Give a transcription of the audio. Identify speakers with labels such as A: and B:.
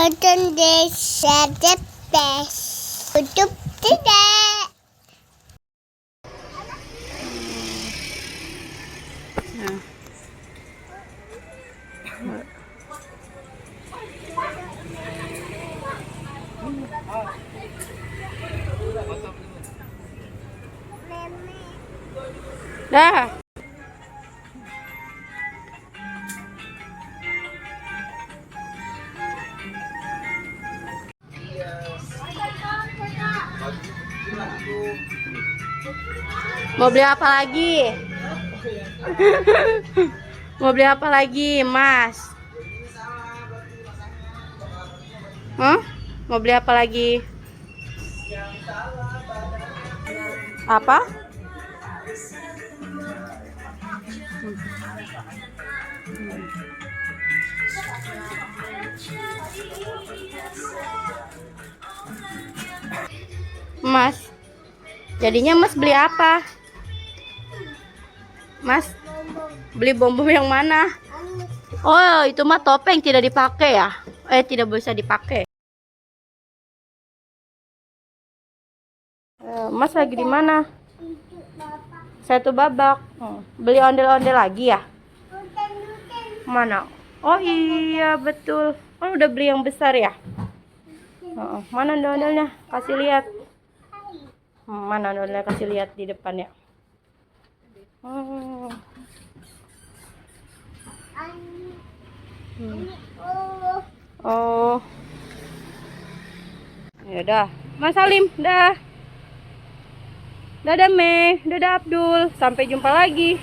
A: Tonton desa Depes. Tutup tidak.
B: Dah. Mau beli apa lagi? Mau beli apa lagi, Mas? Hah? Mau beli apa lagi? Apa? Mas, jadinya Mas beli apa? Mas, beli bom-bom yang mana? Oh, itu mah topeng, tidak dipakai ya? Tidak bisa dipakai. Mas lagi di mana? Satu babak. Beli ondel-ondel lagi ya? Mana? Oh iya, betul. Oh, udah beli yang besar ya? Mana ondel-ondelnya? Kasih lihat. Mana ondel-ondelnya? Kasih lihat di depan ya. Oh. Ya udah. Mas Salim, dah. Dadah Mei, dadah Abdul. Sampai jumpa lagi.